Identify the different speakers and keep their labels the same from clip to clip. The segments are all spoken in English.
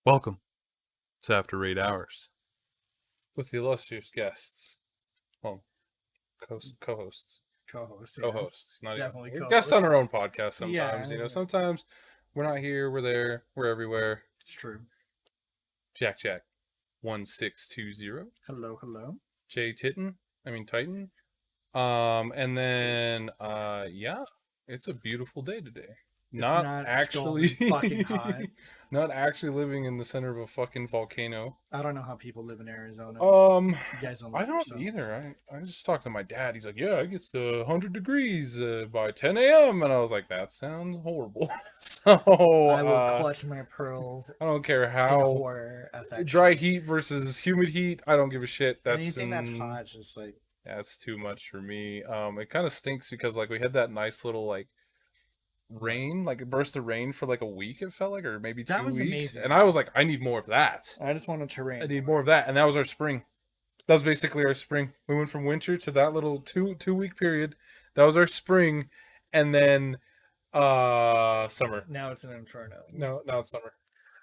Speaker 1: Welcome to After 8 Hours with the illustrious guests. Well, co-hosts.
Speaker 2: Co-host,
Speaker 1: Co-hosts. Not
Speaker 2: definitely
Speaker 1: even. We're
Speaker 2: co-host.
Speaker 1: guests on our own podcast sometimes.
Speaker 2: Yeah,
Speaker 1: Sometimes we're not here, we're there, we're everywhere.
Speaker 2: it's true.
Speaker 1: JackJack1620.
Speaker 2: Hello.
Speaker 1: Titan. And then yeah, it's a beautiful day today.
Speaker 2: It's
Speaker 1: Not actually
Speaker 2: fucking hot.
Speaker 1: Not actually living in the center of a fucking volcano.
Speaker 2: I don't know how people live in Arizona. You guys don't
Speaker 1: I don't
Speaker 2: yourselves.
Speaker 1: either. I just talked to my dad. He's like, yeah, it gets to 100 degrees by 10 a.m. And I was like, that sounds horrible. So
Speaker 2: I will clutch my pearls.
Speaker 1: I don't care
Speaker 2: in
Speaker 1: how
Speaker 2: horror at that
Speaker 1: dry
Speaker 2: shit.
Speaker 1: heat versus humid heat. I don't give a shit.
Speaker 2: Anything that's hot, is just like
Speaker 1: that's too much for me. It kind of stinks because like we had that nice little like rain, like a burst of rain for like a week. It felt like, or maybe 2
Speaker 2: that was
Speaker 1: weeks.
Speaker 2: amazing.
Speaker 1: And I was like, I need more of that.
Speaker 2: I just wanted to rain.
Speaker 1: I need more of that, and that was our spring. That was basically our spring. We went from winter to that little two-week period. That was our spring, and then summer.
Speaker 2: Now it's an inferno.
Speaker 1: No, now it's summer.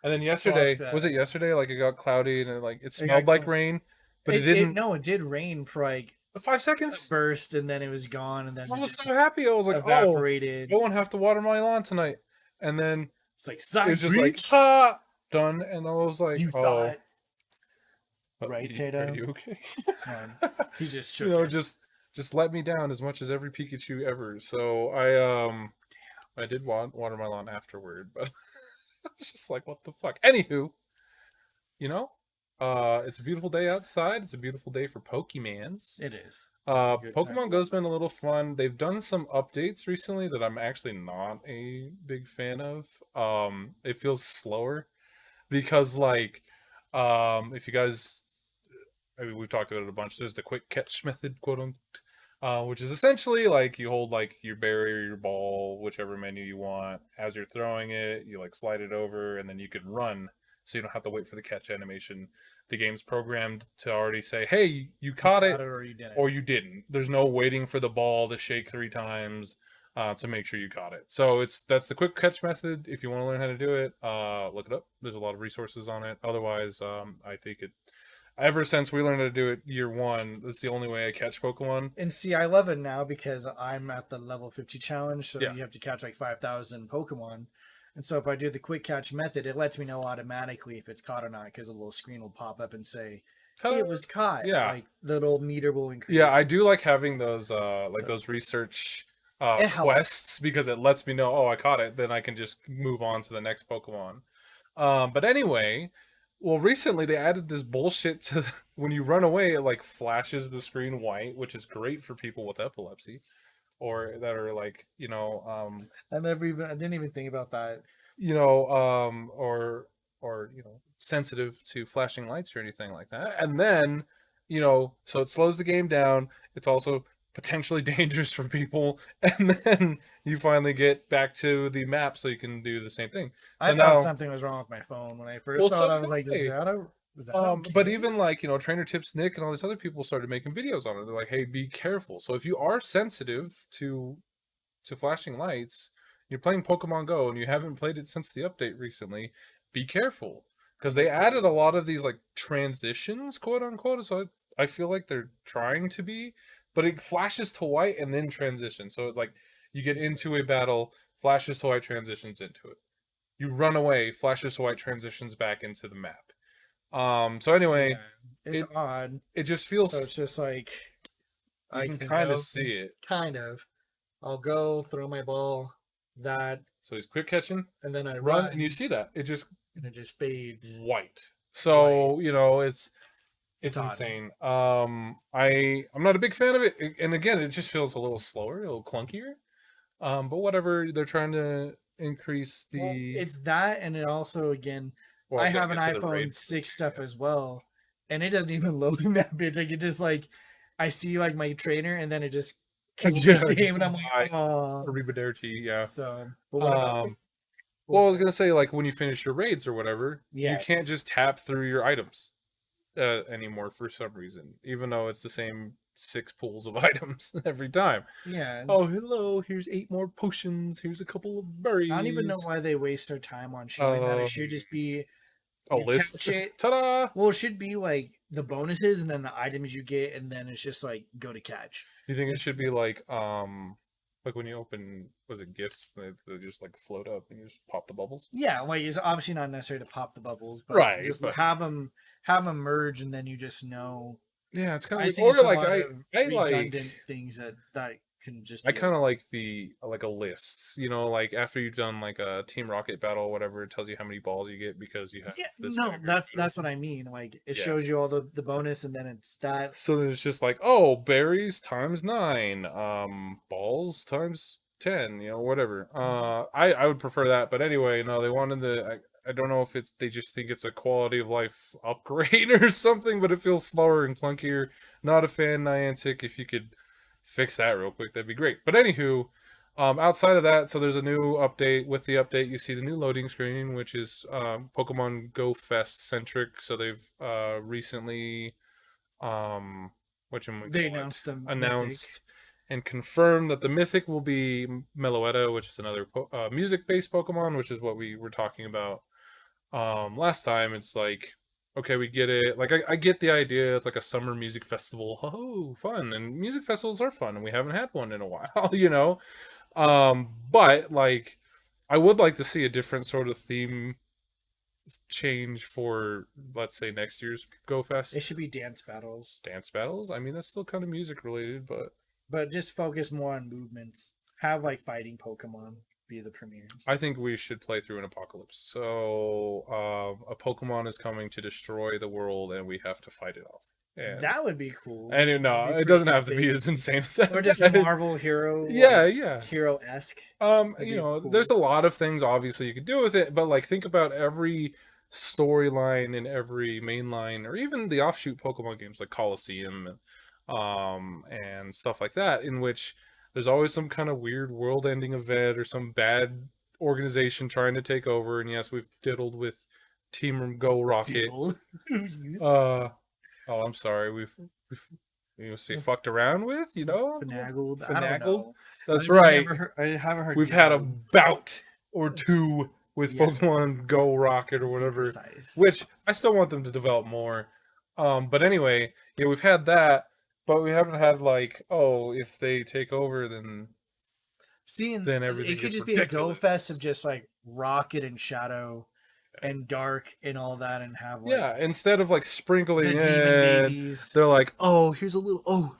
Speaker 1: And then yesterday, was it yesterday? Like it got cloudy and it smelled like rain, but it didn't.
Speaker 2: No, it did rain for like
Speaker 1: 5 seconds.
Speaker 2: Burst, and then it was gone, and then
Speaker 1: I was so happy. I was like,
Speaker 2: evaporated.
Speaker 1: I won't have to water my lawn tonight. And then
Speaker 2: it's like
Speaker 1: it was just like done, and I was like,
Speaker 2: you thought. Right,
Speaker 1: Tato? Are you okay?
Speaker 2: He's just
Speaker 1: just let me down as much as every Pikachu ever. So I did water my lawn afterward, but it's just like, what the fuck. Anywho, it's a beautiful day outside. It's a beautiful day for Pokemans.
Speaker 2: It is.
Speaker 1: Pokemon Go's been a little fun. They've done some updates recently that I'm actually not a big fan of. It feels slower because like if you guys, I mean, we've talked about it a bunch. There's the quick catch method, quote unquote, which is essentially like you hold like your berry or your ball, whichever menu you want, as you're throwing it. You like slide it over, and then you can run, so you don't have to wait for the catch animation. The game's programmed to already say, "Hey, you caught it,
Speaker 2: or you didn't."
Speaker 1: There's no waiting for the ball to shake 3 times to make sure you caught it. So that's the quick catch method. If you want to learn how to do it, look it up. There's a lot of resources on it. Otherwise, I think it. Ever since we learned how to do it year 1, that's the only way I catch Pokemon.
Speaker 2: And see, I love it now because I'm at the level 50 challenge, so you have to catch like 5,000 Pokemon. And so if I do the quick catch method, it lets me know automatically if it's caught or not, because a little screen will pop up and say, hey, it was caught.
Speaker 1: Yeah.
Speaker 2: Like the little meter will increase.
Speaker 1: Yeah, I do like having those those research quests, because it lets me know, oh, I caught it, then I can just move on to the next Pokemon. But anyway, well, recently they added this bullshit to when you run away, it like flashes the screen white, which is great for people with epilepsy. Or that are like,
Speaker 2: I didn't even think about that.
Speaker 1: Or sensitive to flashing lights or anything like that. And then, so it slows the game down. It's also potentially dangerous for people. And then you finally get back to the map so you can do the same thing. So
Speaker 2: I thought something was wrong with my phone when I first saw it. I was like, is that okay?
Speaker 1: But even like, Trainer Tips Nick and all these other people started making videos on it. They're like, hey, be careful. So if you are sensitive to flashing lights, you're playing Pokemon Go and you haven't played it since the update recently, be careful. Because they added a lot of these like transitions, quote unquote. So I feel like they're trying to be, but it flashes to white and then transitions. So like you get into a battle, flashes to white, transitions into it. You run away, flashes to white, transitions back into the map. So anyway,
Speaker 2: it's odd.
Speaker 1: It just feels.
Speaker 2: So it's just like
Speaker 1: I can kind of see it.
Speaker 2: Kind of. I'll go throw my ball.
Speaker 1: So he's quick catching,
Speaker 2: and then I
Speaker 1: run, and you see that it just
Speaker 2: fades
Speaker 1: white. So it's insane. I'm not a big fan of it, and again, it just feels a little slower, a little clunkier. But whatever, they're trying to increase the.
Speaker 2: Well, it's that, and it also again. I have an iPhone 6 stuff as well, and it doesn't even load in that bitch. Like it just like I see like my trainer, and then it just kills the game, and I'm like, oh,
Speaker 1: Rejuvenate, yeah.
Speaker 2: So,
Speaker 1: well, I was gonna say, like when you finish your raids or whatever, you can't just tap through your items anymore for some reason, even though it's the same 6 pools of items every time.
Speaker 2: Yeah.
Speaker 1: Oh, hello. Here's 8 more potions. Here's a couple of berries.
Speaker 2: I don't even know why they waste their time on showing that. It should just be
Speaker 1: A
Speaker 2: You
Speaker 1: list.
Speaker 2: catch it.
Speaker 1: Ta-da!
Speaker 2: Well, it should be like the bonuses and then the items you get, and then it's just like go to catch.
Speaker 1: You think it
Speaker 2: It's
Speaker 1: should be like when you open, was it gifts? They just like float up and you just pop the bubbles.
Speaker 2: yeah, like it's obviously not necessary to pop the bubbles, but
Speaker 1: Right,
Speaker 2: just
Speaker 1: but
Speaker 2: have them merge, and then you just know.
Speaker 1: yeah, it's kind
Speaker 2: I
Speaker 1: of
Speaker 2: think
Speaker 1: or
Speaker 2: it's a
Speaker 1: like
Speaker 2: lot of
Speaker 1: I
Speaker 2: redundant
Speaker 1: like
Speaker 2: things that can just
Speaker 1: I
Speaker 2: be
Speaker 1: kind of like the like a list, you know, like after you've done like a Team Rocket battle or whatever, it tells you how many balls you get because you have
Speaker 2: yeah,
Speaker 1: this
Speaker 2: no,
Speaker 1: many of
Speaker 2: that's what I mean. Like it
Speaker 1: yeah.
Speaker 2: shows you all the bonus, and then it's that.
Speaker 1: So then it's just like, oh, berries times 9, balls times 10, you know, whatever. I would prefer that, but anyway, no, they wanted I don't know if it's they just think it's a quality of life upgrade or something, but it feels slower and clunkier. Not a fan, Niantic. If you could fix that real quick, that'd be great. But anywho, outside of that, so there's a new update. With the update, you see the new loading screen, which is Pokemon Go Fest centric. So they've recently which one we
Speaker 2: They
Speaker 1: call it,
Speaker 2: announced them
Speaker 1: announced and confirmed that the mythic will be Meloetta, which is another music-based Pokemon, which is what we were talking about last time. It's like, okay, we get it. Like, I get the idea. It's like a summer music festival. Oh, fun. And music festivals are fun, and we haven't had one in a while, you know? But, like, I would like to see a different sort of theme change for, let's say, next year's Go Fest.
Speaker 2: It should be dance battles,
Speaker 1: Dance battles? I mean, that's still kind of music related,
Speaker 2: but just focus more on movements. Have like fighting Pokemon be the premieres.
Speaker 1: I think we should play through an apocalypse. So, a Pokemon is coming to destroy the world, and we have to fight it off. And
Speaker 2: That would be cool.
Speaker 1: and no, it doesn't have to be as insane as that.
Speaker 2: Or just Marvel hero.
Speaker 1: Yeah,
Speaker 2: like,
Speaker 1: yeah.
Speaker 2: Hero-esque.
Speaker 1: You know,
Speaker 2: cool.
Speaker 1: there's a lot of things obviously you could do with it, but like think about every storyline in every main line, or even the offshoot Pokemon games like Coliseum, and stuff like that, in which there's always some kind of weird world-ending event or some bad organization trying to take over. And yes, we've diddled with Team Go Rocket. Oh, I'm sorry. We've you say fucked around with, you know?
Speaker 2: Finagled. I don't
Speaker 1: Finagled.
Speaker 2: know.
Speaker 1: That's right.
Speaker 2: I haven't heard.
Speaker 1: We've had a bout or two with
Speaker 2: Yes.
Speaker 1: Pokemon Go Rocket or whatever,
Speaker 2: Precise.
Speaker 1: which I still want them to develop more. But anyway, yeah, we've had that, but we haven't had like, oh, if they take over, then
Speaker 2: then
Speaker 1: everything
Speaker 2: it could
Speaker 1: gets
Speaker 2: just be a Go
Speaker 1: ridiculous.
Speaker 2: Fest of just like Rocket and Shadow and Dark and all that, and have like
Speaker 1: Yeah, instead of like sprinkling
Speaker 2: the demon
Speaker 1: in,
Speaker 2: babies.
Speaker 1: they're like, oh, here's a little, oh,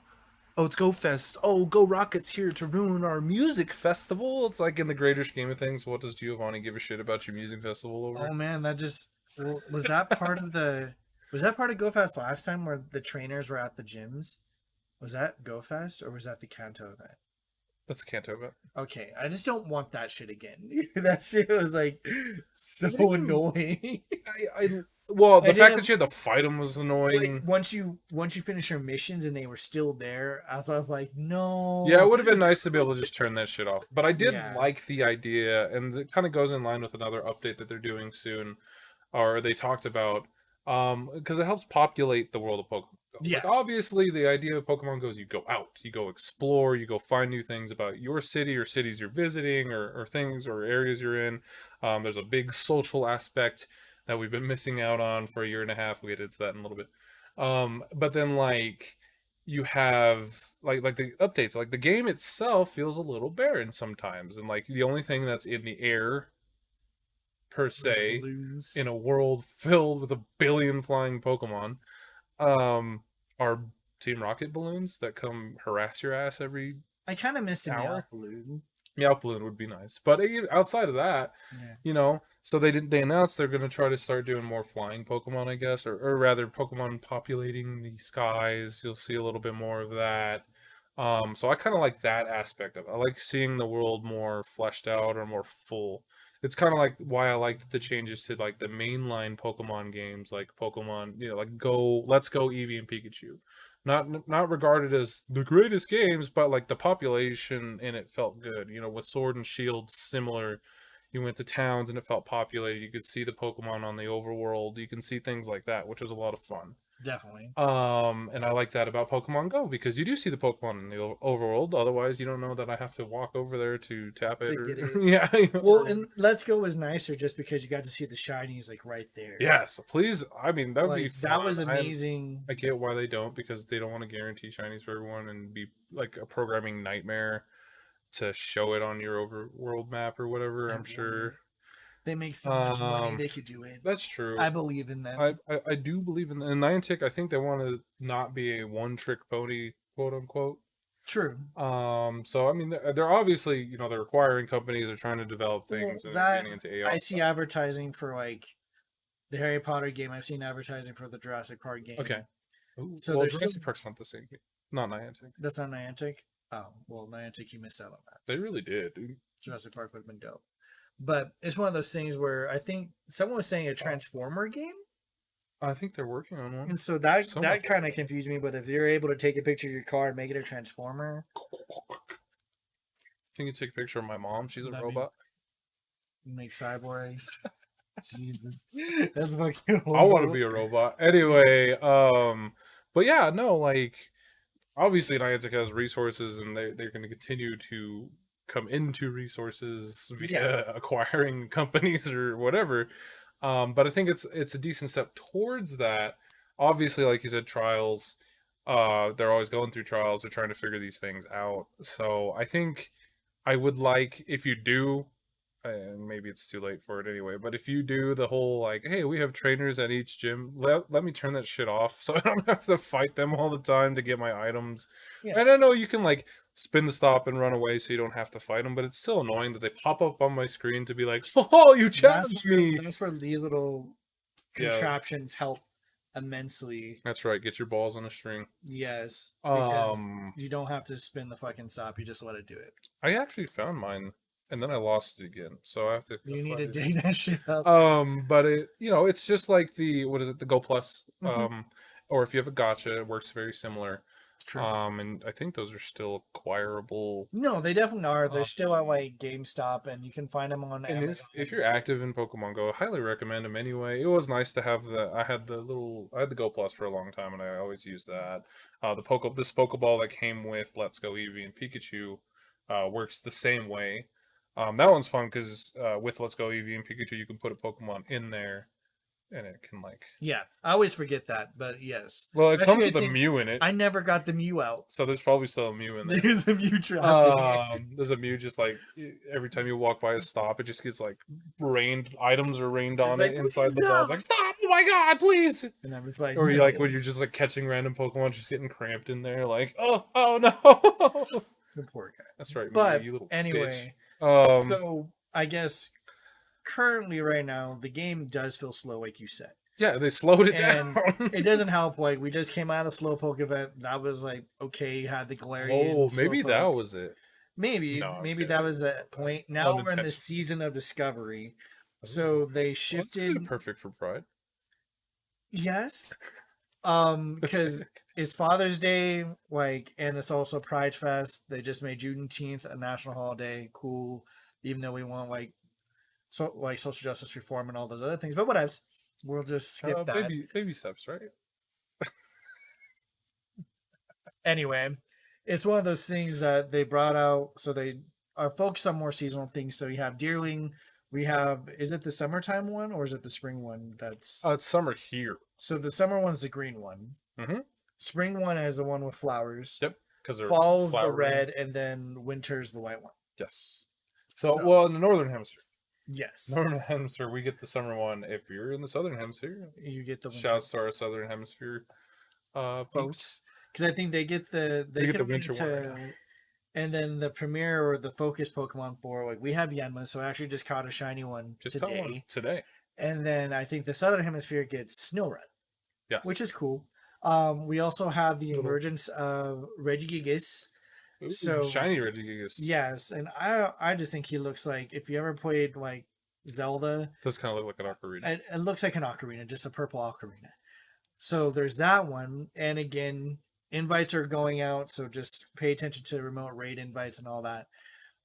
Speaker 1: it's Go Fest. Oh, Go Rocket's here to ruin our music festival. It's like in the greater scheme of things, what does Giovanni give a shit about your music festival over?
Speaker 2: Oh man, that just was that part of the was that part of Go Fest last time where the trainers were at the gyms? Was that Go Fest or was that the Kanto event?
Speaker 1: That's Kanto event.
Speaker 2: Okay, I just don't want that shit again. That shit was like so annoying.
Speaker 1: Well, the
Speaker 2: I
Speaker 1: fact
Speaker 2: didn't-
Speaker 1: that you had to fight them was annoying.
Speaker 2: Like, once you finish your missions and they were still there, I was like, no.
Speaker 1: Yeah, it would have been nice to be able to just turn that shit off. But I did
Speaker 2: Yeah.
Speaker 1: like the idea, and it kind of goes in line with another update that they're doing soon, or they talked about, because it helps populate the world of Pokemon Go.
Speaker 2: Yeah.
Speaker 1: Like, obviously, the idea of Pokemon Go is you go out, you go explore, you go find new things about your city or cities you're visiting, or things or areas you're in. There's a big social aspect that we've been missing out on for a year and a half. We'll get into that in a little bit. But then like you have like the updates, like the game itself feels a little barren sometimes, and like the only thing that's in the air per se
Speaker 2: Balloons.
Speaker 1: in a world filled with a billion flying Pokemon are Team Rocket balloons that come harass your ass every
Speaker 2: I kind of miss a
Speaker 1: Hour?
Speaker 2: Meowth balloon.
Speaker 1: Meowth balloon would be nice. But outside of that,
Speaker 2: Yeah.
Speaker 1: you know, so they announced they're going to try to start doing more flying Pokemon, I guess, or rather Pokemon populating the skies. You'll see a little bit more of that. So I kind of like that aspect of it. I like seeing the world more fleshed out or more full. It's kind of like why I like the changes to like the mainline Pokemon games, like Pokemon, you know, like Let's Go Eevee and Pikachu. Not regarded as the greatest games, but like the population in it felt good. You know, with Sword and Shield, similar. You went to towns and it felt populated. You could see the Pokemon on the overworld. You can see things like that, which was a lot of fun.
Speaker 2: Definitely.
Speaker 1: And I like that about Pokemon Go because you do see the Pokemon in the overworld. Otherwise, you don't know that I have to walk over there to tap it
Speaker 2: To
Speaker 1: or
Speaker 2: get it.
Speaker 1: yeah.
Speaker 2: Well, and Let's Go was nicer just because you got to see the shinies like right there.
Speaker 1: Yes, please. I mean, that would be
Speaker 2: Like that
Speaker 1: fun.
Speaker 2: was amazing.
Speaker 1: I get why they don't because they don't want to guarantee shinies for everyone and be like a programming nightmare to show it on your overworld map or whatever. I'm sure.
Speaker 2: They make so much money, they could do it.
Speaker 1: That's true.
Speaker 2: I believe in them.
Speaker 1: I do believe in Niantic. I think they want to not be a one trick pony, quote unquote.
Speaker 2: True.
Speaker 1: So I mean, they're obviously, you know, they're acquiring companies, they're trying to develop things, and they're getting into AI.
Speaker 2: I see advertising for like the Harry Potter game. I've seen advertising for the Jurassic Park game.
Speaker 1: Okay. Ooh,
Speaker 2: So
Speaker 1: well,
Speaker 2: there's
Speaker 1: Jurassic Park's not the same game. Not Niantic.
Speaker 2: That's not Niantic. Oh well, Niantic, you missed out on that.
Speaker 1: They really did, dude.
Speaker 2: Jurassic Park would have been dope. But it's one of those things where I think someone was saying a Transformer game.
Speaker 1: I think they're working on one.
Speaker 2: And so that kind of confused me. But if you're able to take a picture of your car and make it a Transformer,
Speaker 1: Can you take a picture of my mom? She's a robot.
Speaker 2: Make cyborgs. Jesus, that's fucking
Speaker 1: I want to be a robot. Anyway, but yeah, no, like obviously Niantic has resources, and they're going to continue to come into resources via acquiring companies or whatever. But I think it's a decent step towards that. Obviously, like you said, trials. They're always going through trials. They're trying to figure these things out. So I think I would like if you do, and maybe it's too late for it anyway, but if you do the whole like, hey, we have trainers at each gym, let me turn that shit off so I don't have to fight them all the time to get my items. Yeah. And I know you can like spin the stop and run away so you don't have to fight them, but it's still annoying that they pop up on my screen to be like, oh, you challenged me.
Speaker 2: That's where these little contraptions help immensely.
Speaker 1: That's right. Get your balls on a string.
Speaker 2: Yes. Because you don't have to spin the fucking stop. You just let it do it.
Speaker 1: I actually found mine. And then I lost it again, so I have to.
Speaker 2: You need to dig that shit up.
Speaker 1: But it, you know, it's just like the the Go Plus, or if you have a Gacha, it works very similar. True. And I think those are still acquirable.
Speaker 2: No, they definitely are. They're still at like GameStop, and you can find them on Amazon.
Speaker 1: If you're active in Pokemon Go, I highly recommend them anyway. It was nice to have I had the Go Plus for a long time, and I always used that. This Pokeball that came with Let's Go Eevee and Pikachu, works the same way. That one's fun because with Let's Go Eevee and Pikachu, you can put a Pokemon in there, and it can like.
Speaker 2: Yeah, I always forget that, but yes.
Speaker 1: Well, it comes with a Mew in it.
Speaker 2: I never got the Mew out,
Speaker 1: so there's probably still a Mew in there.
Speaker 2: There's a Mew trap.
Speaker 1: There's a Mew just like every time you walk by a stop, it just gets like items are rained on it inside the ball. It's like, stop! Oh my god, please! And I was like, or you like when you're just like catching random Pokemon, just getting cramped in there, like, oh no.
Speaker 2: The poor guy.
Speaker 1: That's right.
Speaker 2: But
Speaker 1: you little
Speaker 2: anyway.
Speaker 1: bitch.
Speaker 2: So I guess currently right now the game does feel slow, like you said.
Speaker 1: Yeah, they slowed it down.
Speaker 2: It doesn't help. Like we just came out of Slowpoke event. That was like okay. Had the Galarian.
Speaker 1: Oh, maybe that was it.
Speaker 2: Maybe that was the point. Now we're in the season of discovery. So they shifted.
Speaker 1: Well, perfect for Pride.
Speaker 2: Yes. Because it's Father's Day, like, and it's also Pride Fest. They just made Juneteenth a national holiday. Cool. Even though we want social justice reform and all those other things, but whatever. We'll just skip that.
Speaker 1: Baby steps, right?
Speaker 2: Anyway, it's one of those things that they brought out, so they are focused on more seasonal things. So you have Deerling. We have, is it the summertime one or is it the spring one? That's
Speaker 1: it's summer here.
Speaker 2: So the summer one's the green one.
Speaker 1: Mm-hmm.
Speaker 2: Spring one has the one with flowers.
Speaker 1: Yep. Because
Speaker 2: fall's the red, and then winter's the white one.
Speaker 1: Yes. So well, in the northern hemisphere.
Speaker 2: Yes.
Speaker 1: Northern hemisphere, we get the summer one. If you're in the southern hemisphere,
Speaker 2: you get the winter.
Speaker 1: Shouts to our southern hemisphere folks.
Speaker 2: Because I think they get the
Speaker 1: winter one.
Speaker 2: And then the premiere or the focus Pokemon for, like, we have Yanma, so I actually just caught a shiny one today. And then I think the southern hemisphere gets Snowrun.
Speaker 1: Yes.
Speaker 2: Which is cool. We also have the emergence of Regigigas.
Speaker 1: So shiny Regigigas.
Speaker 2: Yes, and I just think he looks like, if you ever played like Zelda,
Speaker 1: does kind of look like an ocarina.
Speaker 2: It looks like an ocarina, just a purple ocarina. So there's that one, and again, invites are going out, so just pay attention to remote raid invites and all that,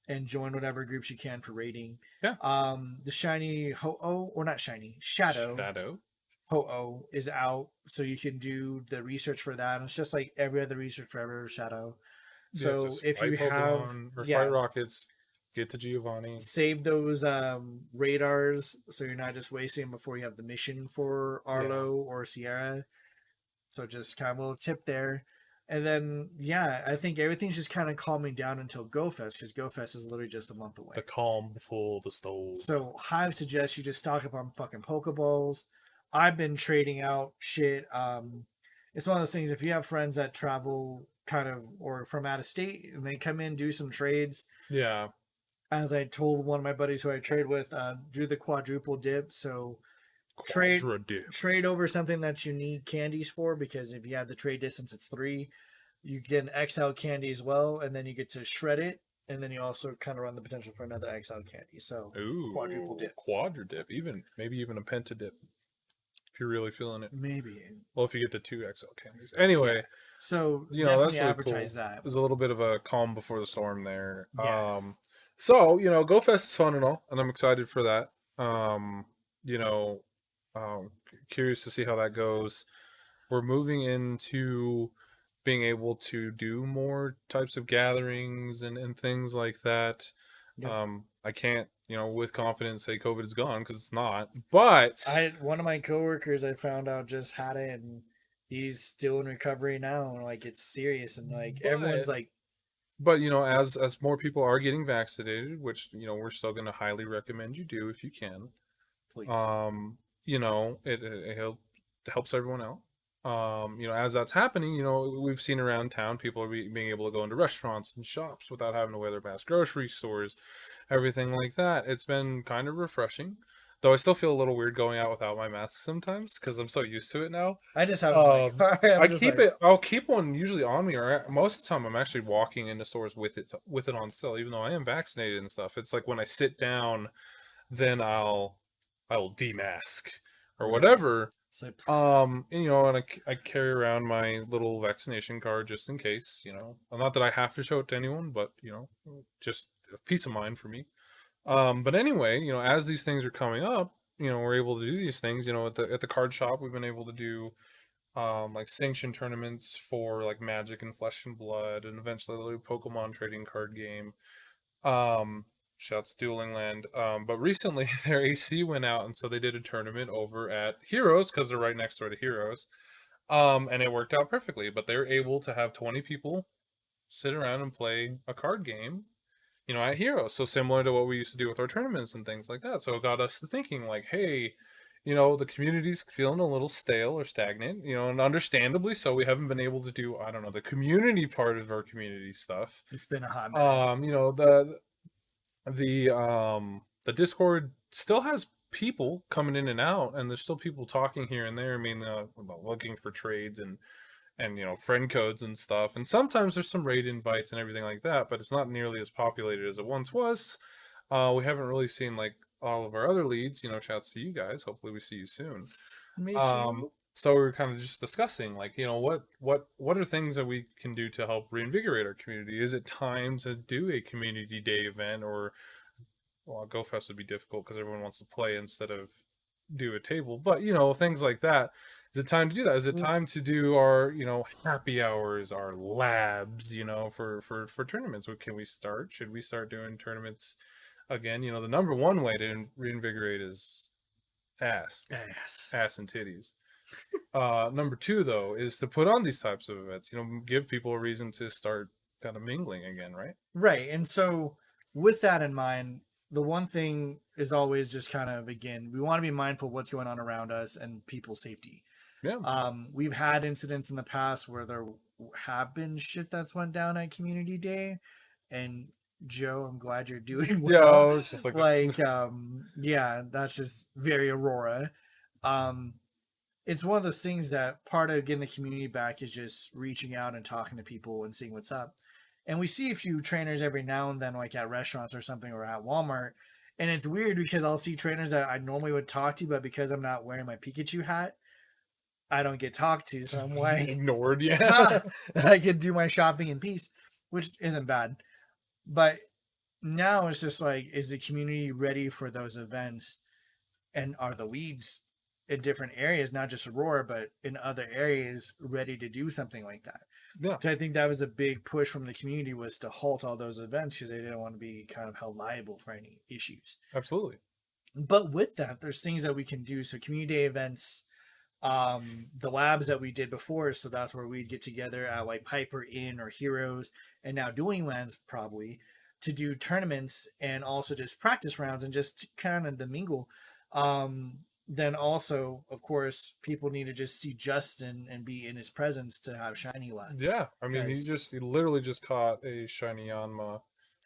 Speaker 2: and join whatever groups you can for raiding.
Speaker 1: Yeah.
Speaker 2: The shiny Ho-Oh, or not shiny, Shadow. Ho-Oh is out, so you can do the research for that. And it's just like every other research for every shadow.
Speaker 1: Yeah,
Speaker 2: So
Speaker 1: just
Speaker 2: if
Speaker 1: fight
Speaker 2: you have,
Speaker 1: Pokemon or fight
Speaker 2: yeah,
Speaker 1: rockets, get to Giovanni.
Speaker 2: save those radars so you're not just wasting them before you have the mission for
Speaker 1: Yeah.
Speaker 2: Arlo or Sierra. So just kind of a little tip there. And then, yeah, I think everything's just kind of calming down until GoFest, because GoFest is literally just a month away.
Speaker 1: The calm before the storm.
Speaker 2: So Hive suggests you just stock up on fucking Pokeballs. I've been trading out shit. It's one of those things, if you have friends that travel kind of or from out of state and they come in, do some trades.
Speaker 1: Yeah.
Speaker 2: As I told one of my buddies who I trade with, do the quadruple dip. So trade
Speaker 1: Quadra dip.
Speaker 2: trade over something that you need candies for, because if you have the trade distance, it's 3. You get an XL candy as well, and then you get to shred it, and then you also kind of run the potential for another XL candy. So
Speaker 1: Ooh,
Speaker 2: quadruple dip.
Speaker 1: Quadra dip. Maybe even a pentadip. If you're really feeling it.
Speaker 2: Maybe.
Speaker 1: Well, if you get the 2 XL candies. Anyway,
Speaker 2: so
Speaker 1: that's really
Speaker 2: advertise
Speaker 1: cool.
Speaker 2: that.
Speaker 1: There's a little bit of a calm before the storm there.
Speaker 2: Yes.
Speaker 1: So, GoFest is fun and all, and I'm excited for that. Curious to see how that goes. We're moving into being able to do more types of gatherings and things like that.
Speaker 2: Yep.
Speaker 1: I can't, with confidence say COVID is gone, because it's not. But
Speaker 2: one of my coworkers I found out just had it, and he's still in recovery now. Like, it's serious, and like everyone's like,
Speaker 1: but as more people are getting vaccinated, which we're still going to highly recommend you do if you can.
Speaker 2: please.
Speaker 1: It helps everyone out. As that's happening, we've seen around town people are being able to go into restaurants and shops without having to wear their mask, grocery stores, everything like that. It's been kind of refreshing, though I still feel a little weird going out without my mask sometimes because I'm so used to it now.
Speaker 2: I just have my car.
Speaker 1: I'll keep one usually on me, or most of the time I'm actually walking into stores with it on still, even though I am vaccinated and stuff. It's like when I sit down, then I will demask or whatever. And I carry around my little vaccination card just in case, not that I have to show it to anyone, but just peace of mind for me. But anyway, as these things are coming up, we're able to do these things. At the card shop, we've been able to do like sanction tournaments for like Magic and Flesh and Blood, and eventually the Pokemon trading card game. Shouts Dueling Land. But recently their AC went out, and so they did a tournament over at Heroes because they're right next door to Heroes. And it worked out perfectly. But they're able to have 20 people sit around and play a card game, at Heroes. So similar to what we used to do with our tournaments and things like that. So it got us to thinking like, hey, the community's feeling a little stale or stagnant, and understandably so. We haven't been able to do, I don't know, the community part of our community stuff.
Speaker 2: It's been a hot minute.
Speaker 1: The Discord still has people coming in and out, and there's still people talking here and there. I mean, about looking for trades and friend codes and stuff. And sometimes there's some raid invites and everything like that, but it's not nearly as populated as it once was. We haven't really seen like all of our other leads. Shouts to you guys. Hopefully we see you soon. So we were kind of just discussing, like, what are things that we can do to help reinvigorate our community? Is it time to do a community day event, or, well, GoFest would be difficult because everyone wants to play instead of do a table, but things like that. Is it time to do that? Is it time to do our happy hours, our labs, for tournaments? What can we start? Should we start doing tournaments again? The number one way to reinvigorate is ass and titties. Number 2 though is to put on these types of events, give people a reason to start kind of mingling again, right?
Speaker 2: And so with that in mind, the one thing is always just kind of, again, we want to be mindful of what's going on around us and people's safety. We've had incidents in the past where there have been shit that's went down at community day, and Joe, I'm glad you're doing well.
Speaker 1: It's just
Speaker 2: that's just very Aurora. It's one of those things that part of getting the community back is just reaching out and talking to people and seeing what's up. And we see a few trainers every now and then, like at restaurants or something, or at Walmart. And it's weird because I'll see trainers that I normally would talk to, but because I'm not wearing my Pikachu hat, I don't get talked to. So I'm like,
Speaker 1: ignored. Yeah.
Speaker 2: I can do my shopping in peace, which isn't bad. But now it's just like, is the community ready for those events? And are the leads in different areas, not just Aurora, but in other areas, ready to do something like that.
Speaker 1: Yeah,
Speaker 2: So I think that was a big push from the community, was to halt all those events because they didn't want to be kind of held liable for any issues.
Speaker 1: absolutely.
Speaker 2: But with that, there's things that we can do. So community day events, the labs that we did before, so that's where we'd get together at like Piper Inn or Heroes, and now doing lands probably, to do tournaments and also just practice rounds and just kind of to mingle. Then also, of course, people need to just see Justin and be in his presence to have shiny luck.
Speaker 1: Yeah, I mean,
Speaker 2: Because
Speaker 1: he literally just caught a shiny Yanma.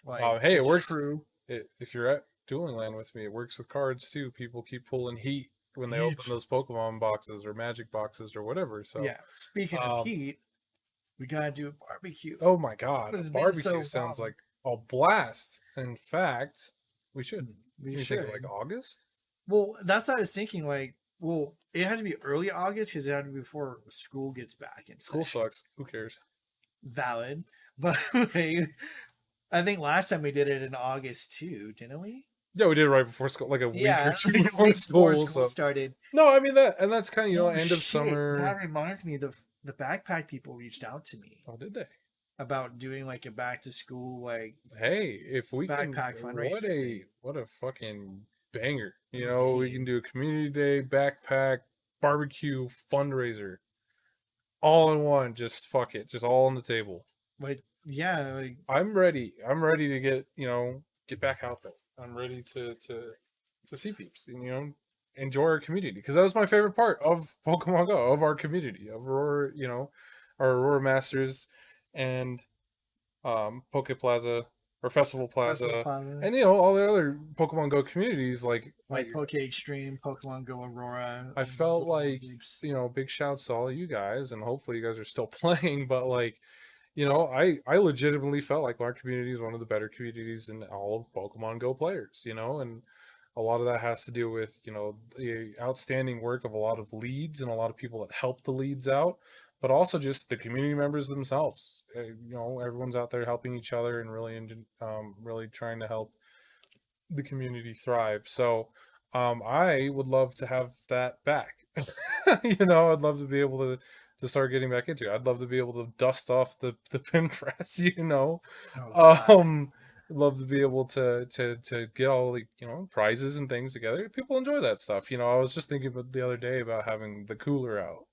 Speaker 2: like
Speaker 1: Hey, it
Speaker 2: it's
Speaker 1: works.
Speaker 2: true.
Speaker 1: If you're at Dueling Land with me, it works with cards too. People keep pulling heat when they open
Speaker 2: Heat.
Speaker 1: those Pokemon boxes or Magic boxes or whatever. So,
Speaker 2: Yeah. Speaking of heat, we gotta do a barbecue.
Speaker 1: oh my god,
Speaker 2: But it's been
Speaker 1: barbecue
Speaker 2: so
Speaker 1: sounds
Speaker 2: long.
Speaker 1: like a blast. In fact, we should.
Speaker 2: We
Speaker 1: You
Speaker 2: should.
Speaker 1: think like August?
Speaker 2: Well, that's what I was thinking. Like, well, it had to be early August because it had to be before school gets back in
Speaker 1: School
Speaker 2: session.
Speaker 1: sucks. Who cares?
Speaker 2: Valid, but like, I think last time we did it in August too, didn't we?
Speaker 1: Yeah, we did it right before school, like a week
Speaker 2: Yeah,
Speaker 1: or two
Speaker 2: like a
Speaker 1: before
Speaker 2: week
Speaker 1: school.
Speaker 2: before school
Speaker 1: So
Speaker 2: started.
Speaker 1: no, I mean that, and that's kind of
Speaker 2: Oh
Speaker 1: end of
Speaker 2: shit! That
Speaker 1: summer.
Speaker 2: reminds me, the backpack people reached out to me
Speaker 1: Oh, did they?
Speaker 2: about doing like a back to school like
Speaker 1: Hey, if we can,
Speaker 2: backpack fundraiser thing.
Speaker 1: what a fucking banger. We
Speaker 2: Indeed.
Speaker 1: can do a community day, backpack, barbecue, fundraiser, all in one. Just fuck it, just all on the table.
Speaker 2: Like, yeah, like
Speaker 1: I'm ready. I'm ready to get get back out there. I'm ready to see peeps and enjoy our community, because that was my favorite part of Pokemon Go, of our community, of Aurora, our Aurora Masters and Poke Plaza or Festival
Speaker 2: Festival
Speaker 1: Plaza,
Speaker 2: Plaza.
Speaker 1: and all the other Pokemon Go communities.
Speaker 2: Like Poke Extreme, Pokemon Go Aurora,
Speaker 1: I
Speaker 2: and those
Speaker 1: felt
Speaker 2: little
Speaker 1: like
Speaker 2: groups.
Speaker 1: big shouts to all of you guys, and hopefully you guys are still playing. But I legitimately felt like our community is one of the better communities in all of Pokemon Go players. And a lot of that has to do with the outstanding work of a lot of leads and a lot of people that help the leads out, but also just the community members themselves. Everyone's out there helping each other and really trying to help the community thrive. So I would love to have that back. I'd love to be able to start getting back into it. I'd love to be able to dust off the pin press.
Speaker 2: Oh God.
Speaker 1: I'd love to be able to get all the prizes and things together. People enjoy that stuff. I was just thinking about the other day about having the cooler out,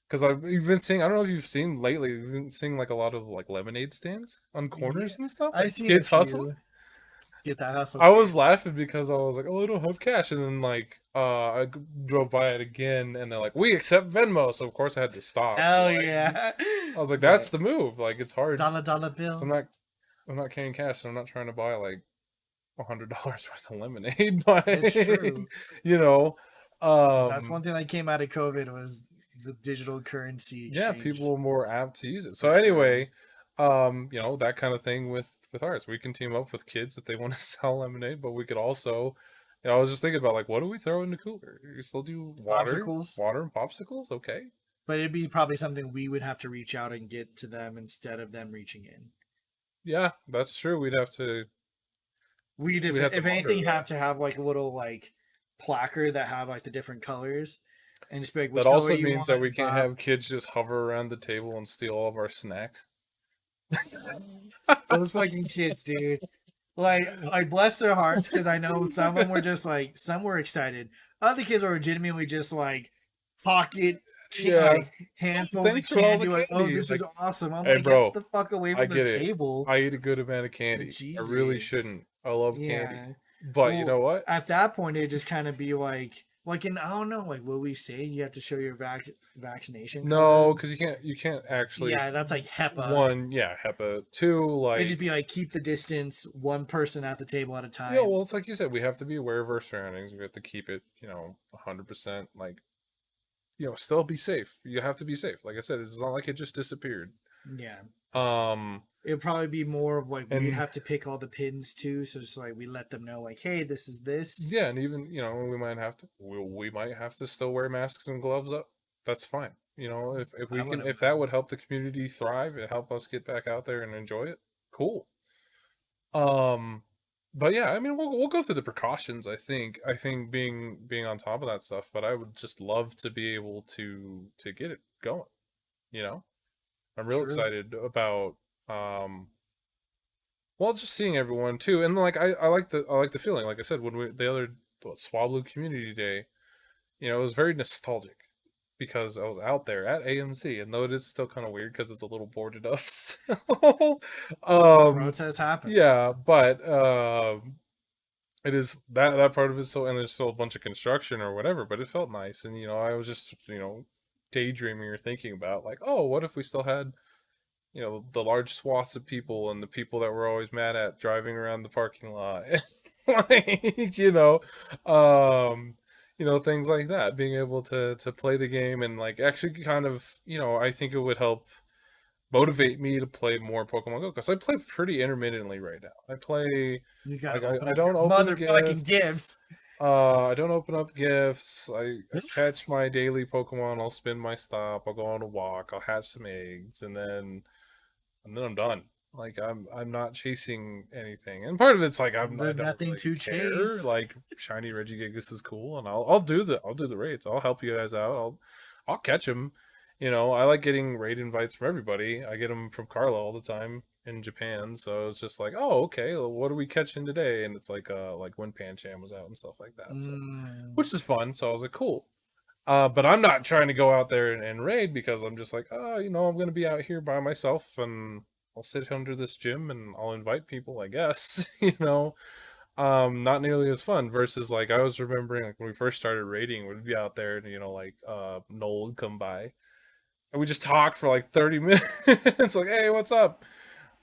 Speaker 1: because you've been seeing, I don't know if you've seen lately, we've been seeing like a lot of like lemonade stands on
Speaker 2: Yeah,
Speaker 1: corners and stuff,
Speaker 2: I've
Speaker 1: like
Speaker 2: seen a
Speaker 1: kids hustling.
Speaker 2: few. Get that hustle,
Speaker 1: I was
Speaker 2: kids.
Speaker 1: laughing because I was like, oh, I don't have cash. And then drove by it again and they're like, we accept Venmo. So of course I had to stop.
Speaker 2: Hell
Speaker 1: Like,
Speaker 2: yeah.
Speaker 1: I was like,
Speaker 2: Yeah.
Speaker 1: that's the move. Like, it's hard.
Speaker 2: Dollar
Speaker 1: So
Speaker 2: bills.
Speaker 1: I'm not carrying cash. So I'm not trying to buy like $100 worth of lemonade. But
Speaker 2: It's true.
Speaker 1: you know,
Speaker 2: That's
Speaker 1: um,
Speaker 2: one thing that came out of COVID was the digital currency
Speaker 1: yeah,
Speaker 2: exchange.
Speaker 1: people are more apt to use it. So
Speaker 2: For sure.
Speaker 1: anyway, that kind of thing with ours. We can team up with kids if they want to sell lemonade, but we could also, I was just thinking about like, what do we throw in the cooler? You still do
Speaker 2: Popsicles.
Speaker 1: water and popsicles, okay?
Speaker 2: But it'd be probably something we would have to reach out and get to them instead of them reaching in.
Speaker 1: Yeah, that's true.
Speaker 2: We'd,
Speaker 1: We'd have to
Speaker 2: if
Speaker 1: monitor
Speaker 2: anything, have
Speaker 1: that.
Speaker 2: to have like a little like placard that have like the different colors and just be like,
Speaker 1: That
Speaker 2: which color
Speaker 1: also
Speaker 2: you
Speaker 1: means that we
Speaker 2: want.
Speaker 1: can't have kids just hover around the table and steal all of our snacks.
Speaker 2: Those fucking kids, dude. Like, I bless their hearts because I know some of them were just like, some were excited. Other kids are legitimately just like pocket,
Speaker 1: Yeah.
Speaker 2: like handfuls of
Speaker 1: Thanks for all
Speaker 2: candy.
Speaker 1: the
Speaker 2: Like, oh,
Speaker 1: candy.
Speaker 2: this
Speaker 1: Like,
Speaker 2: is awesome. I'm
Speaker 1: hey,
Speaker 2: like, get
Speaker 1: bro,
Speaker 2: the fuck away
Speaker 1: I
Speaker 2: from the
Speaker 1: get it.
Speaker 2: table.
Speaker 1: I eat a good amount of candy. I really
Speaker 2: Jesus.
Speaker 1: shouldn't. I love candy.
Speaker 2: Yeah.
Speaker 1: But you know
Speaker 2: Well,
Speaker 1: what?
Speaker 2: at that point, it just kind of be like, in, I don't know, like, will we say you have to show your vaccination
Speaker 1: No,
Speaker 2: card?
Speaker 1: because you can't actually.
Speaker 2: Yeah, that's like HEPA.
Speaker 1: One, yeah, HEPA. Two,
Speaker 2: It'd
Speaker 1: like,
Speaker 2: just be like, keep the distance, one person at the table at a
Speaker 1: yeah,
Speaker 2: time.
Speaker 1: well, it's like you said, we have to be aware of our surroundings. We have to keep it, 100%. Like, still be safe. You have to be safe. Like I said, it's not like it just disappeared.
Speaker 2: Yeah.
Speaker 1: Um,
Speaker 2: It'd probably be more of like we'd
Speaker 1: and
Speaker 2: have to pick all the pins too, so just like we let them know like, hey, this is this.
Speaker 1: yeah, and even we might have to still wear masks and gloves up. That's fine. If
Speaker 2: I
Speaker 1: we can,
Speaker 2: wouldn't
Speaker 1: if that
Speaker 2: mind.
Speaker 1: would help the community thrive and help us get back out there and enjoy it, cool. Um, but yeah, I mean, we'll go through the precautions. I think being on top of that stuff, but I would just love to be able to get it going. You know, I'm real
Speaker 2: True.
Speaker 1: excited about well, just seeing everyone too, and like I like the feeling. Like I said, when we the other Swablu Community Day, it was very nostalgic because I was out there at AMC, and though it is still kind of weird because it's a little boarded up still. um,
Speaker 2: Protests happen.
Speaker 1: yeah, but it is that part of it. So, and there's still a bunch of construction or whatever, but it felt nice, and I was just daydreaming or thinking about like, oh, what if we still had the large swaths of people and the people that we're always mad at driving around the parking lot, like things like that, being able to play the game and like actually kind of I think it would help motivate me to play more Pokemon Go because I play pretty intermittently right now. I play
Speaker 2: You gotta
Speaker 1: like
Speaker 2: open
Speaker 1: I
Speaker 2: up your
Speaker 1: don't open
Speaker 2: motherfucking
Speaker 1: gifts.
Speaker 2: gifts.
Speaker 1: I don't open up gifts. I catch my daily Pokemon. I'll spin my stop. I'll go on a walk. I'll hatch some eggs, and then I'm done. Like I'm not chasing anything, and part of it's like I
Speaker 2: There's
Speaker 1: don't
Speaker 2: nothing
Speaker 1: really
Speaker 2: to
Speaker 1: care.
Speaker 2: chase.
Speaker 1: Like shiny Regigigas is cool, and I'll do the raids. I'll help you guys out. I'll catch them. I like getting raid invites from everybody. I get them from Carla all the time in Japan, so it's just like, oh, okay, well, what are we catching today? And it's like when Pancham was out and stuff like that. So,
Speaker 2: Mm.
Speaker 1: which is fun. So I was like, cool. But I'm not trying to go out there and raid because I'm just like, I'm gonna be out here by myself and I'll sit under this gym and I'll invite people, I guess. Not nearly as fun versus like I was remembering like when we first started raiding, we'd be out there and like Noel would come by and we just talk for like 30 minutes, like, hey, what's up?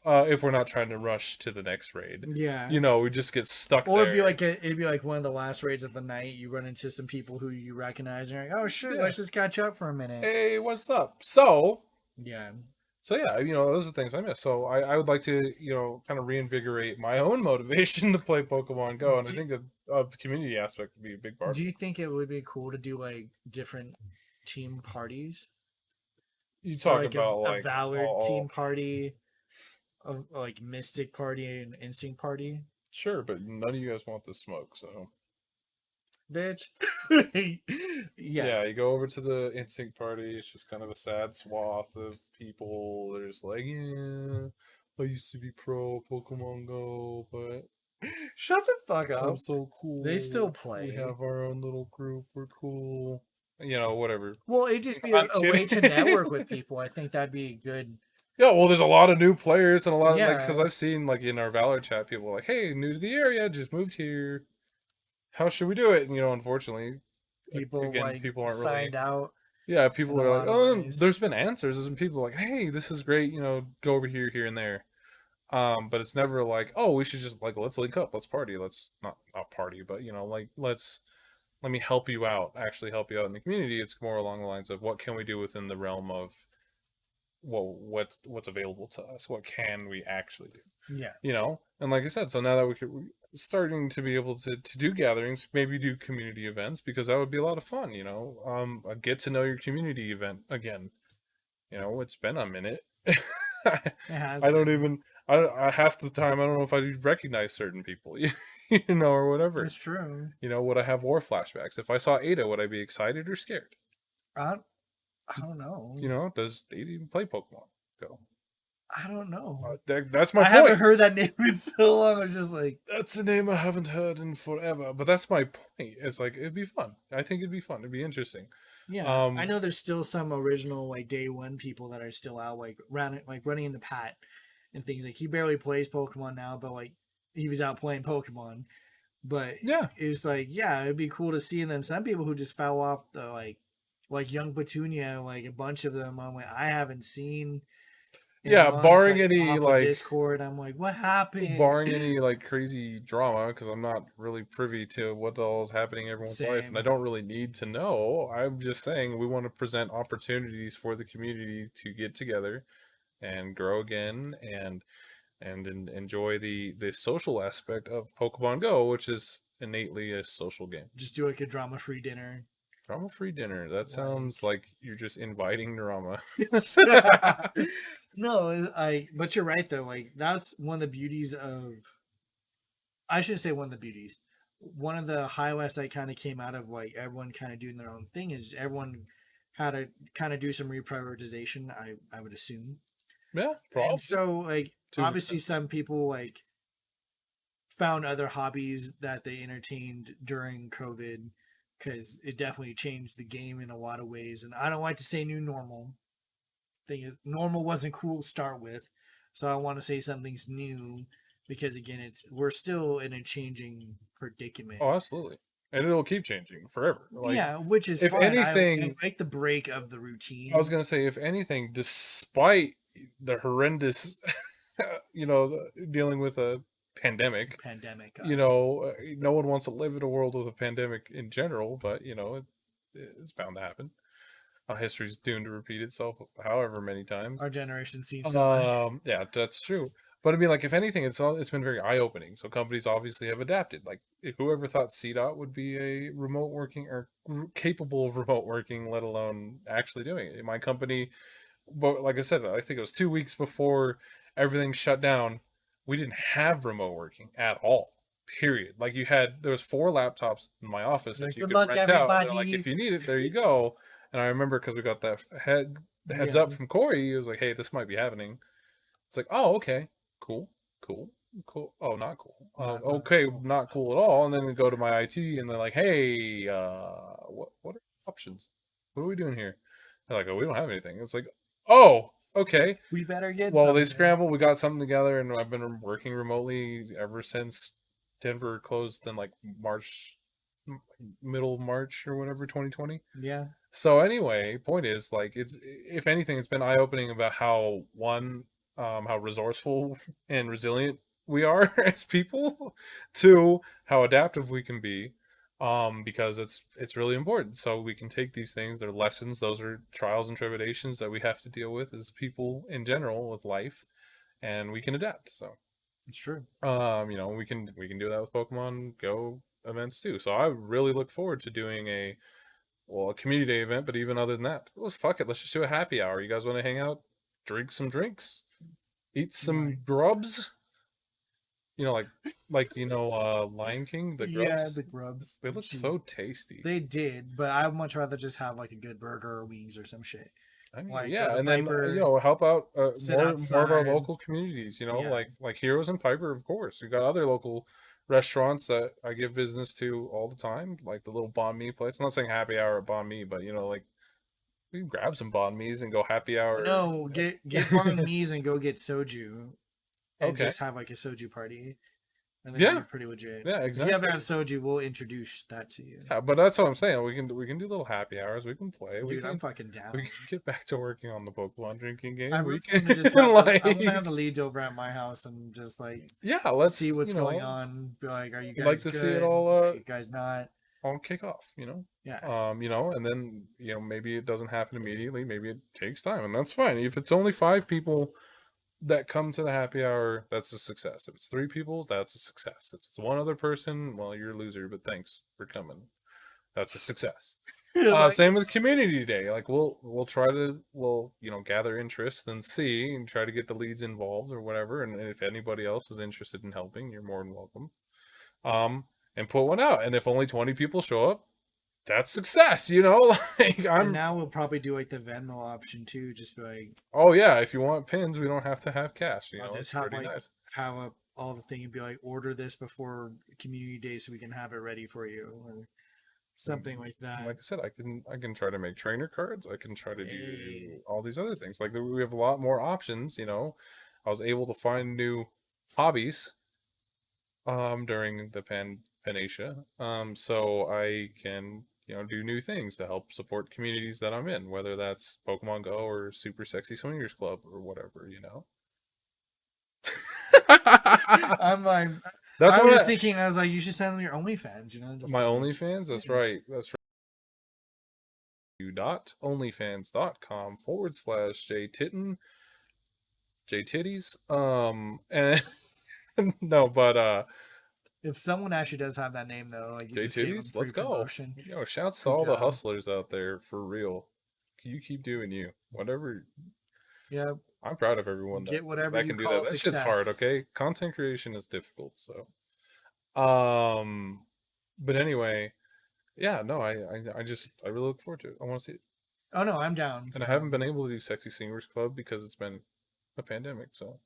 Speaker 1: If we're not trying to rush to the next raid,
Speaker 2: Yeah.
Speaker 1: we just get stuck
Speaker 2: Or
Speaker 1: there.
Speaker 2: it'd be like one of the last raids of the night. You run into some people who you recognize, and you're like, "Oh shit,
Speaker 1: Yeah.
Speaker 2: let's just catch up for a minute."
Speaker 1: Hey, what's up?
Speaker 2: Yeah,
Speaker 1: So yeah, those are things I miss. So I would like to, kind of reinvigorate my own motivation to play Pokemon Go, and I
Speaker 2: do,
Speaker 1: think that the community aspect would be a big part of
Speaker 2: do
Speaker 1: it.
Speaker 2: you think it would be cool to do like different team parties?
Speaker 1: You
Speaker 2: So
Speaker 1: talk
Speaker 2: like
Speaker 1: about
Speaker 2: a
Speaker 1: like
Speaker 2: Valor team
Speaker 1: all
Speaker 2: party, of like Mystic party and Instinct party,
Speaker 1: sure, but none of you guys want the smoke, so
Speaker 2: bitch. Yes,
Speaker 1: yeah, you go over to the Instinct party. It's just kind of a sad swath of people. They're just like, yeah, I used to be pro Pokemon Go, but
Speaker 2: shut the fuck
Speaker 1: I'm
Speaker 2: up.
Speaker 1: so
Speaker 2: They still
Speaker 1: cool. We
Speaker 2: play.
Speaker 1: have our own little group. We're cool. Whatever.
Speaker 2: Well, it'd just be
Speaker 1: I'm
Speaker 2: a way to
Speaker 1: kidding.
Speaker 2: network with people. I think that'd be good.
Speaker 1: Yeah, well, there's a lot of new players and a lot of like because
Speaker 2: Yeah,
Speaker 1: I've seen like in our Valor chat, people are like, "Hey, new to the area, just moved here. How should we do it?" And unfortunately,
Speaker 2: people
Speaker 1: again,
Speaker 2: like
Speaker 1: people aren't really.
Speaker 2: signed out
Speaker 1: Yeah,
Speaker 2: in
Speaker 1: people
Speaker 2: a
Speaker 1: are like,
Speaker 2: lot of
Speaker 1: "Oh,
Speaker 2: ways.
Speaker 1: there's been answers." There's been people like, "Hey, this is great. Go over here, here, and there." But it's never like, "Oh, we should just like let's link up, let's party, let's not party, but like let me help you out, actually help you out in the community." It's more along the lines of what can we do within the realm of what's available to us, what can we actually do,
Speaker 2: Yeah,
Speaker 1: and like I said, so now that we're starting to be able to do gatherings, maybe do community events, because that would be a lot of fun. A get to know your community event again. It's been a minute.
Speaker 2: it has
Speaker 1: I don't
Speaker 2: been.
Speaker 1: even I half the time I don't know if I recognize certain people, or whatever.
Speaker 2: It's true.
Speaker 1: Would I have war flashbacks if I saw Ada? Would I be excited or scared?
Speaker 2: I, I don't know.
Speaker 1: Does Ada even play Pokemon Go?
Speaker 2: I don't know.
Speaker 1: That's my
Speaker 2: I haven't
Speaker 1: point.
Speaker 2: heard that name in so long. I was just like,
Speaker 1: That's a name I haven't heard in forever. But that's my point. It's like it'd be fun. I think it'd be fun. It'd be interesting.
Speaker 2: yeah. I know there's still some original like day one people that are still out like running in the pat and things. Like he barely plays Pokemon now, but like he was out playing Pokemon. But
Speaker 1: Yeah.
Speaker 2: it's like, yeah, it'd be cool to see. And then some people who just fell off the like Young Petunia, like a bunch of them. I'm like, I haven't seen.
Speaker 1: Yeah,
Speaker 2: Months,
Speaker 1: barring
Speaker 2: like,
Speaker 1: any
Speaker 2: off of
Speaker 1: like
Speaker 2: Discord. I'm like, what happened?
Speaker 1: barring any like crazy drama, because I'm not really privy to what all is happening in everyone's life, and I
Speaker 2: Same.
Speaker 1: don't really need to know. I'm just saying we want to present opportunities for the community to get together and grow again, and enjoy the social aspect of Pokemon Go, which is innately a social game.
Speaker 2: Just do like a drama-free dinner.
Speaker 1: Drama free dinner. That sounds
Speaker 2: Like,
Speaker 1: like you're just inviting drama.
Speaker 2: no, I. But you're right though. Like that's one of the beauties of I should say one of the beauties. One of the highlights that kind of came out of like everyone kind of doing their own thing is everyone had to kind of do some reprioritization. I would assume,
Speaker 1: Yeah,
Speaker 2: and
Speaker 1: probably
Speaker 2: so like
Speaker 1: to an
Speaker 2: obviously
Speaker 1: extent.
Speaker 2: some people like found other hobbies that they entertained during COVID because it definitely changed the game in a lot of ways. And I don't like to say new normal. Thing is, normal wasn't cool to start with, so I want to say something's new because again, it's we're still in a changing predicament.
Speaker 1: Oh, absolutely, and it'll keep changing forever. Like,
Speaker 2: Yeah, which is
Speaker 1: if
Speaker 2: fine. I
Speaker 1: anything,
Speaker 2: like the break of the
Speaker 1: I was
Speaker 2: routine.
Speaker 1: gonna say, if anything, despite the horrendous, dealing with a pandemic,
Speaker 2: Pandemic.
Speaker 1: no one wants to live in a world with a pandemic in general, but it's bound to happen. History's doomed to repeat itself however many times.
Speaker 2: Our generation seems to.
Speaker 1: Yeah, that's true. But I mean, like, if anything, it's been very eye opening. So companies obviously have adapted. Like, whoever thought CDOT would be a remote working or capable of remote working, let alone actually doing it. My company, but like I said, I think it was 2 weeks before everything shut down. We didn't have remote working at all. Period. Like, there was 4 laptops in my office that
Speaker 2: Like,
Speaker 1: you
Speaker 2: good
Speaker 1: could
Speaker 2: luck,
Speaker 1: rent out, and they're like, if
Speaker 2: everybody.
Speaker 1: you need it, there you go. And I remember because we got the heads
Speaker 2: Yeah,
Speaker 1: up from Corey. He was like, "Hey, this might be happening." It's like, "Oh, okay, cool, cool, cool. Oh, not cool.
Speaker 2: not
Speaker 1: Okay,
Speaker 2: cool.
Speaker 1: not cool at all." And then we go to my IT, and they're like, "Hey, what are options? What are we doing here?" They're like, "Oh, we don't have anything." It's like, "Oh, okay."
Speaker 2: We better get
Speaker 1: Well, they
Speaker 2: something.
Speaker 1: scrambled. We got something together, and I've been working remotely ever since Denver closed in like March, middle of March or whatever, 2020.
Speaker 2: Yeah,
Speaker 1: So anyway, point is, like, it's, if anything, it's been eye opening about how resourceful and resilient we are as people, to how adaptive we can be, because it's really important. So we can take these things, they're lessons, those are trials and tribulations that we have to deal with as people in general with life, and we can adapt. So
Speaker 2: it's true.
Speaker 1: we can do that with Pokemon Go events too. So I really look forward to doing a community day event, but even other than that, well, fuck it. Let's just do a happy hour. You guys want to hang out, drink some drinks, eat some
Speaker 2: Right.
Speaker 1: grubs? Lion King, the
Speaker 2: Yeah,
Speaker 1: grubs.
Speaker 2: the grubs.
Speaker 1: They look
Speaker 2: Gee,
Speaker 1: so tasty.
Speaker 2: they did, but I'd much rather just have like a good burger or wings or some shit.
Speaker 1: I mean,
Speaker 2: Like go
Speaker 1: yeah,
Speaker 2: to
Speaker 1: and then
Speaker 2: Piper,
Speaker 1: help out
Speaker 2: sit
Speaker 1: more of our
Speaker 2: outside.
Speaker 1: local communities.
Speaker 2: Yeah.
Speaker 1: Like Heroes and Piper, of course. We got other local restaurants that I give business to all the time, like the little banh mi place. I'm not saying happy hour at banh mi, but like, we can grab some banh mi's and go happy hour.
Speaker 2: No, get banh mi's and go get soju and
Speaker 1: Okay.
Speaker 2: just have like a soju party. And then
Speaker 1: Yeah.
Speaker 2: be pretty legit.
Speaker 1: Yeah.
Speaker 2: If you haven't
Speaker 1: Exactly.
Speaker 2: had soju, we'll introduce that to you.
Speaker 1: Yeah, but that's what I'm saying. We can do little happy hours. We can play. We
Speaker 2: Dude, I'm
Speaker 1: can
Speaker 2: fucking
Speaker 1: we
Speaker 2: down.
Speaker 1: can get back to working on the Pokemon drinking
Speaker 2: I
Speaker 1: game.
Speaker 2: really
Speaker 1: We can
Speaker 2: want to just have the I
Speaker 1: like,
Speaker 2: want to have the leads over at my house and just like
Speaker 1: yeah,
Speaker 2: see
Speaker 1: let's,
Speaker 2: what's going on. Be like, are you
Speaker 1: like
Speaker 2: guys
Speaker 1: to see it
Speaker 2: good? Are you guys not?
Speaker 1: all kick off.
Speaker 2: Yeah.
Speaker 1: And then maybe it doesn't happen immediately. Maybe it takes time, and that's fine. If it's only 5 people that come to the happy hour, that's a success. If it's 3 people, that's a success. If it's one other person, well, you're a loser, but thanks for coming. That's a success.
Speaker 2: Like,
Speaker 1: Same with community day. Like, we'll try to gather interest and see and try to get the leads involved or whatever. And if anybody else is interested in helping, you're more than welcome. And put one out. And if only 20 people show up, that's success. Like,
Speaker 2: and
Speaker 1: I'm.
Speaker 2: now we'll probably do like the Venmo option too. Just be like,
Speaker 1: Oh yeah, if you want pins, we don't have to have cash.
Speaker 2: I'll just
Speaker 1: It's
Speaker 2: have
Speaker 1: pretty
Speaker 2: like
Speaker 1: nice.
Speaker 2: have a all the thing and be like, order this before community day so we can have it ready for you or something like
Speaker 1: Like
Speaker 2: that.
Speaker 1: I said, I can try to make trainer cards. I can try to
Speaker 2: Hey,
Speaker 1: do all these other things. Like, we have a lot more options. I was able to find new hobbies during the Panasia. So I can do new things to help support communities that I'm in, whether that's Pokemon Go or Super Sexy Swingers Club or whatever.
Speaker 2: I'm like,
Speaker 1: That's
Speaker 2: I was
Speaker 1: what
Speaker 2: thinking. I was like, you should send them your OnlyFans. Just
Speaker 1: my
Speaker 2: like,
Speaker 1: OnlyFans. That's
Speaker 2: yeah.
Speaker 1: right. That's right. .onlyfans.com/JayTi7n JTitties. And no, but
Speaker 2: If someone actually does have that name though, like you just gave them
Speaker 1: JTitties, let's
Speaker 2: free
Speaker 1: go.
Speaker 2: promotion.
Speaker 1: Shouts to
Speaker 2: Good
Speaker 1: all the
Speaker 2: job.
Speaker 1: hustlers out there, for real. You keep doing you. Whatever.
Speaker 2: Yeah,
Speaker 1: I'm proud of everyone that
Speaker 2: get whatever
Speaker 1: that
Speaker 2: you
Speaker 1: can do
Speaker 2: call
Speaker 1: that. That shit's hard,
Speaker 2: success.
Speaker 1: okay? Content creation is difficult, so But anyway, yeah, no, I really look forward to it. I want to see it,
Speaker 2: Oh no, I'm down.
Speaker 1: and I haven't been able to do Sexy Singers Club because it's been a pandemic. So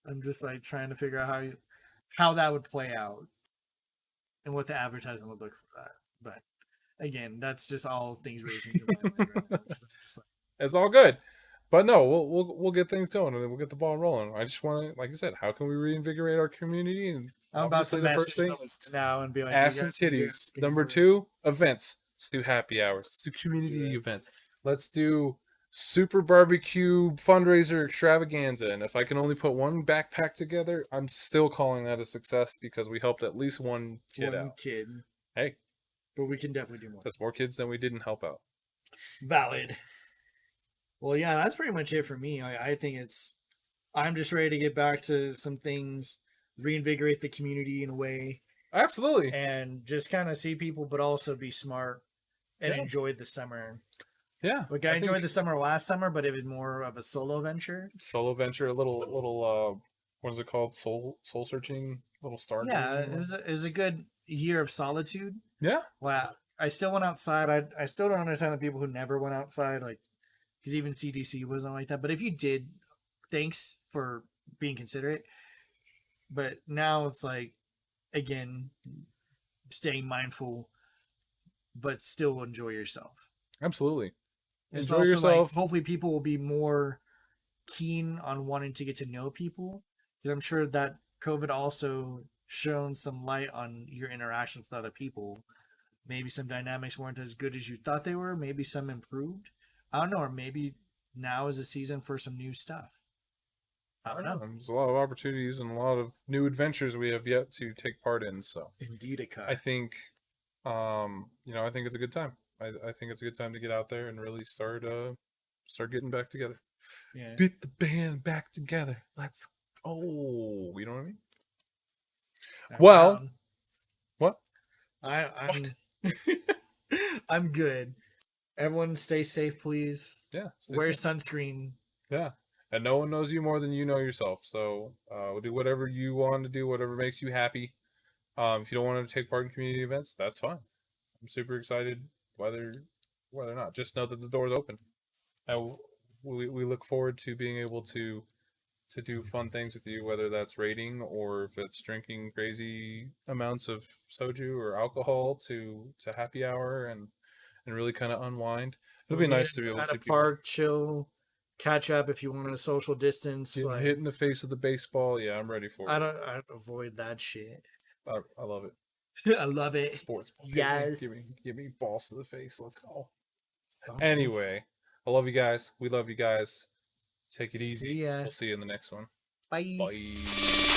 Speaker 2: I'm just like trying to figure out how that would play out and what the advertisement would look for that. But again, that's just all things racing through my mind right now. 'Cause I'm just like,
Speaker 1: it's all good. But no, we'll get things going and then we'll get the ball rolling. I just want to, like I said, how can we reinvigorate our community? And
Speaker 2: I'm about to
Speaker 1: obviously the first
Speaker 2: message
Speaker 1: thing,
Speaker 2: those now and be like,
Speaker 1: ass
Speaker 2: you
Speaker 1: and
Speaker 2: guys can do
Speaker 1: titties.
Speaker 2: it.
Speaker 1: Number 2, events. Let's do happy hours. Let's do
Speaker 2: Do
Speaker 1: community
Speaker 2: it.
Speaker 1: events. Let's do super barbecue fundraiser extravaganza. And if I can only put one backpack together, I'm still calling that a success because we helped at least one kid
Speaker 2: One
Speaker 1: out.
Speaker 2: kid,
Speaker 1: Hey,
Speaker 2: but we can definitely do more.
Speaker 1: that's more kids than we didn't help out.
Speaker 2: Valid. Well, yeah, that's pretty much it for me. I think I'm just ready to get back to some things, reinvigorate the community in a way,
Speaker 1: Absolutely.
Speaker 2: and just kind of see people, but also be smart and
Speaker 1: Yeah.
Speaker 2: enjoy the summer.
Speaker 1: Yeah.
Speaker 2: Like I enjoyed the summer last summer, but it was more of a solo venture.
Speaker 1: Solo venture, a little what is it called? Soul searching, little star.
Speaker 2: Yeah, it was a good year of solitude.
Speaker 1: Yeah.
Speaker 2: Well, I still went outside. I still don't understand the people who never went outside, like because even CDC wasn't like that. But if you did, thanks for being considerate. But now it's like, again, staying mindful, but still enjoy yourself.
Speaker 1: Absolutely.
Speaker 2: It's
Speaker 1: Enjoy
Speaker 2: also
Speaker 1: yourself.
Speaker 2: Like, hopefully, people will be more keen on wanting to get to know people, because I'm sure that COVID also shone some light on your interactions with other people. Maybe some dynamics weren't as good as you thought they were. Maybe some improved. I don't know, or maybe now is a season for some new stuff. I don't know.
Speaker 1: There's a lot of opportunities and a lot of new adventures we have yet to take part in. So
Speaker 2: Indeed, a cut.
Speaker 1: I think, I think it's a good time. I think it's a good time to get out there and really start getting back together.
Speaker 2: Yeah.
Speaker 1: Beat the band back together. Let's. Oh, you know what I mean? Well, what?
Speaker 2: I'm I'm good. Everyone stay safe, please.
Speaker 1: Yeah.
Speaker 2: Wear sunscreen.
Speaker 1: Yeah. And no one knows you more than you know yourself. So do whatever you want to do, whatever makes you happy. If you don't want to take part in community events, that's fine. I'm super excited whether or not. Just know that the door's open. And we look forward to being able to do fun things with you, whether that's raiding or if it's drinking crazy amounts of soju or alcohol to happy hour and really kind of unwind. It'll be nice to be able to see
Speaker 2: at a park, chill, catch up if you want to social distance.
Speaker 1: Getting hit in the face with the baseball. Yeah, I'm ready for it.
Speaker 2: I avoid that shit.
Speaker 1: I love it.
Speaker 2: I love it.
Speaker 1: Sports ball.
Speaker 2: Yes.
Speaker 1: Give me balls to the face. Let's go. Anyway, I love you guys. We love you guys. Take it easy.
Speaker 2: See ya.
Speaker 1: We'll see you in the next one.
Speaker 2: Bye.
Speaker 1: Bye.